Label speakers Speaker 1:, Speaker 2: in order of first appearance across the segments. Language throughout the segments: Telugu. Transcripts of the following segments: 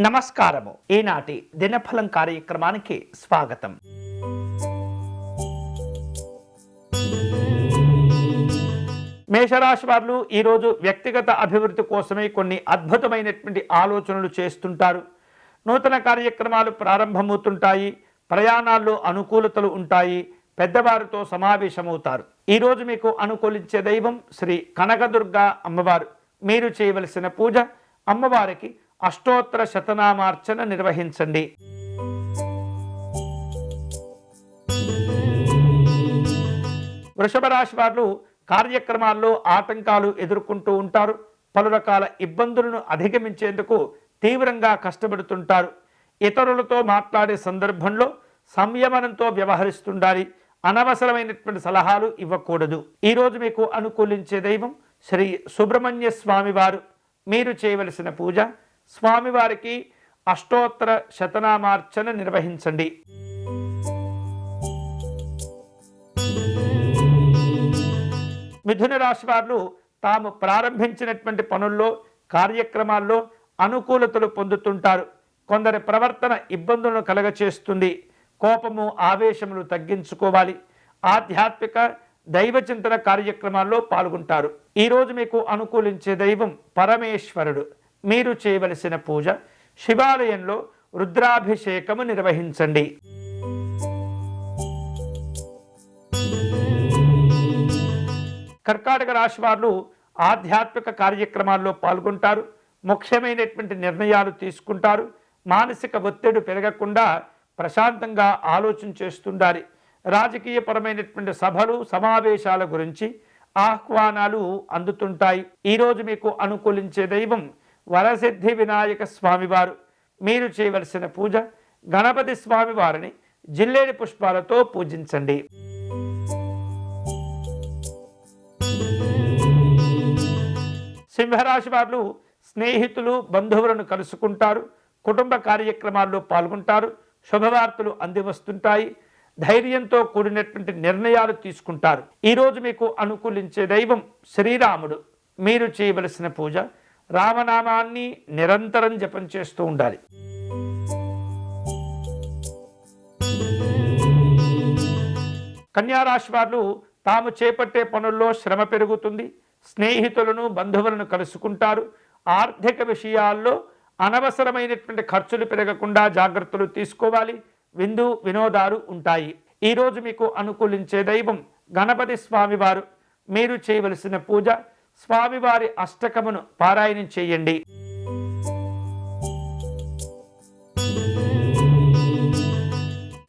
Speaker 1: నమస్కారము. ఈనాటి దినఫలం కార్యక్రమానికి స్వాగతం. మేషరాశి వారు ఈరోజు వ్యక్తిగత అభివృద్ధి కోసమే కొన్ని అద్భుతమైనటువంటి ఆలోచనలు చేస్తుంటారు. నూతన కార్యక్రమాలు ప్రారంభమవుతుంటాయి. ప్రయాణాల్లో అనుకూలతలు ఉంటాయి. పెద్దవారితో సమావేశమవుతారు. ఈరోజు మీకు అనుకూలించే దైవం శ్రీ కనకదుర్గా అమ్మవారు. మీరు చేయవలసిన పూజ, అమ్మవారికి అష్టోత్తర శతనామార్చన నిర్వహించండి. వృషభ రాశి వారు కార్యక్రమాల్లో ఆటంకాలు ఎదుర్కొంటూ ఉంటారు. పలు రకాల ఇబ్బందులను అధిగమించేందుకు తీవ్రంగా కష్టపడుతుంటారు. ఇతరులతో మాట్లాడే సందర్భంలో సంయమనంతో వ్యవహరిస్తుండాలి. అనవసరమైనటువంటి సలహాలు ఇవ్వకూడదు. ఈరోజు మీకు అనుకూలించే దైవం శ్రీ సుబ్రహ్మణ్య స్వామి వారు. మీరు చేయవలసిన పూజ, స్వామివారికి అష్టోత్తర శతనామార్చన నిర్వహించండి. మిథున రాశి వారు తాము ప్రారంభించినటువంటి పనుల్లో, కార్యక్రమాల్లో అనుకూలతలు పొందుతుంటారు. కొందరి ప్రవర్తన ఇబ్బందులను కలగచేస్తుంది. కోపము, ఆవేశములు తగ్గించుకోవాలి. ఆధ్యాత్మిక దైవచింతన కార్యక్రమాల్లో పాల్గొంటారు. ఈరోజు మీకు అనుకూలించే దైవం పరమేశ్వరుడు. మీరు చేయవలసిన పూజ, శివాలయంలో రుద్రాభిషేకము నిర్వహించండి. కర్కాటక రాశి వారు ఆధ్యాత్మిక కార్యక్రమాల్లో పాల్గొంటారు. ముఖ్యమైనటువంటి నిర్ణయాలు తీసుకుంటారు. మానసిక ఒత్తిడి పెరగకుండా ప్రశాంతంగా ఆలోచన చేస్తుండాలి. రాజకీయపరమైనటువంటి సభలు, సమావేశాల గురించి ఆహ్వానాలు అందుతుంటాయి. ఈరోజు మీకు అనుకూలించే దైవం వరసిద్ధి వినాయక స్వామివారు. మీరు చేయవలసిన పూజ, గణపతి స్వామి వారిని జిల్లేడు పుష్పాలతో పూజించండి. సింహరాశి వారు స్నేహితులు, బంధువులను కలుసుకుంటారు. కుటుంబ కార్యక్రమాల్లో పాల్గొంటారు. శుభవార్తలు అందివస్తుంటాయి. ధైర్యంతో కూడినటువంటి నిర్ణయాలు తీసుకుంటారు. ఈరోజు మీకు అనుకూలించే దైవం శ్రీరాముడు. మీరు చేయవలసిన పూజ, రామనామాన్ని నిరంతరం జపం చేస్తూ ఉండాలి. కన్యారాశి వారు తాము చేపట్టే పనుల్లో శ్రమ పెరుగుతుంది. స్నేహితులను, బంధువులను కలుసుకుంటారు. ఆర్థిక విషయాల్లో అనవసరమైనటువంటి ఖర్చులు పెరగకుండా జాగ్రత్తలు తీసుకోవాలి. విందు వినోదాలు ఉంటాయి. ఈరోజు మీకు అనుకూలించే దైవం గణపతి స్వామివారు. మీరు చేయవలసిన పూజ, స్వామివారి అష్టకమును పారాయణం చేయండి.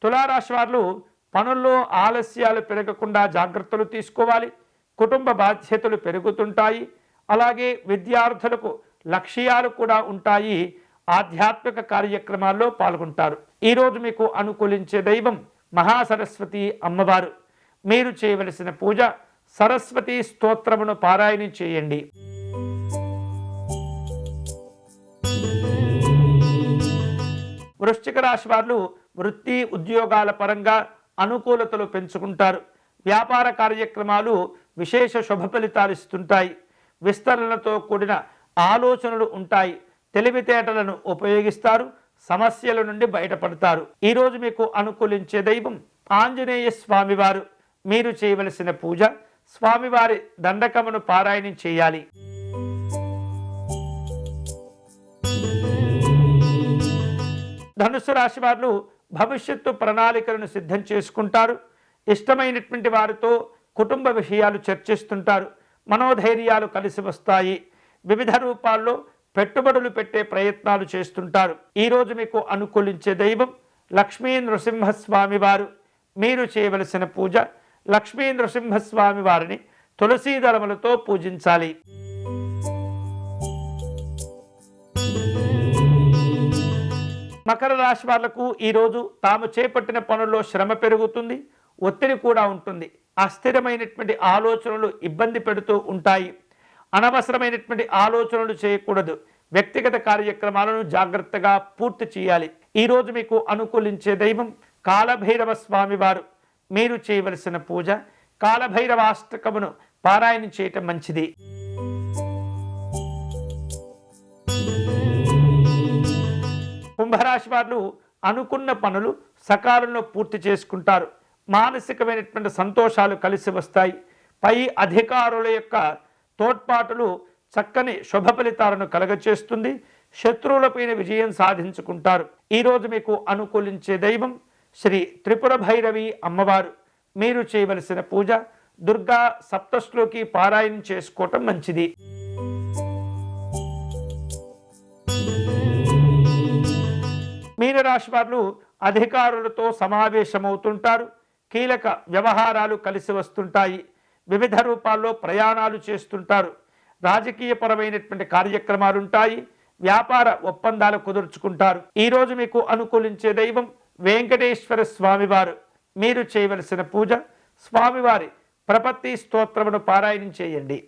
Speaker 1: తులారాశి వారు పనుల్లో ఆలస్యాలు పెరగకుండా జాగ్రత్తలు తీసుకోవాలి. కుటుంబ బాధ్యతలు పెరుగుతుంటాయి. అలాగే విద్యార్థులకు లక్ష్యాలు కూడా ఉంటాయి. ఆధ్యాత్మిక కార్యక్రమాల్లో పాల్గొంటారు. ఈరోజు మీకు అనుకూలించే దైవం మహాసరస్వతి అమ్మవారు. మీరు చేయవలసిన పూజ, సరస్వతి స్తోత్రమును పారాయణం చేయండి. వృశ్చిక రాశి వారు వృత్తి, ఉద్యోగాల పరంగా అనుకూలతలు పెంచుకుంటారు. వ్యాపార కార్యక్రమాలు విశేష శుభ ఫలితాలు ఇస్తుంటాయి. విస్తరణతో కూడిన ఆలోచనలు ఉంటాయి. తెలివితేటలను ఉపయోగిస్తారు. సమస్యల నుండి బయటపడతారు. ఈరోజు మీకు అనుకూలించే దైవం ఆంజనేయ స్వామివారు. మీరు చేయవలసిన పూజ, స్వామివారి దండకమును పారాయణం చేయాలి. ధనుస్సు రాశి వారు భవిష్యత్తు ప్రణాళికలను సిద్ధం చేసుకుంటారు. ఇష్టమైనటువంటి వారితో కుటుంబ విషయాలు చర్చిస్తుంటారు. మనోధైర్యాలు కలిసి వస్తాయి. వివిధ రూపాల్లో పెట్టుబడులు పెట్టే ప్రయత్నాలు చేస్తుంటారు. ఈరోజు మీకు అనుకూలించే దైవం లక్ష్మీ నృసింహస్వామి వారు. మీరు చేయవలసిన పూజ, లక్ష్మీ నృసింహస్వామి వారిని తులసీ దళములతో పూజించాలి. మకర రాశి వాళ్లకు ఈరోజు తాము చేపట్టిన పనుల్లో శ్రమ పెరుగుతుంది. ఒత్తిడి కూడా ఉంటుంది. అస్థిరమైనటువంటి ఆలోచనలు ఇబ్బంది పెడుతూ ఉంటాయి. అనవసరమైనటువంటి ఆలోచనలు చేయకూడదు. వ్యక్తిగత కార్యక్రమాలను జాగ్రత్తగా పూర్తి చేయాలి. ఈరోజు మీకు అనుకూలించే దైవం కాలభైరవ స్వామి వారు. మీరు చేయవలసిన పూజ, కాలభైరవాష్టకమును పారాయణం చేయటం మంచిది. కుంభరాశి వారు అనుకున్న పనులు సకాలంలో పూర్తి చేసుకుంటారు. మానసికమైనటువంటి సంతోషాలు కలిసి వస్తాయి. పై అధికారుల యొక్క తోడ్పాటులు చక్కని శుభ ఫలితాలను కలగచేస్తుంది. శత్రువులపైన విజయం సాధించుకుంటారు. ఈరోజు మీకు అనుకూలించే దైవం శ్రీ త్రిపుర భైరవి అమ్మవారు. మీరు చేయవలసిన పూజ దుర్గా సప్తశ్లోకి పారాయణం చేసుకోవటం మంచిది. మీనరాశి వారు అధికారులతో సమావేశమవుతుంటారు. కీలక వ్యవహారాలు కలిసి వస్తుంటాయి. వివిధ రూపాల్లో ప్రయాణాలు చేస్తుంటారు. రాజకీయపరమైనటువంటి కార్యక్రమాలు ఉంటాయి. వ్యాపార ఒప్పందాలు కుదుర్చుకుంటారు. ఈరోజు మీకు అనుకూలించే దైవం వెంకటేశ్వర స్వామివారు. మీరు చేయవలసిన పూజ స్వామివారి ప్రపత్తి స్తోత్రమును పారాయణం చేయండి.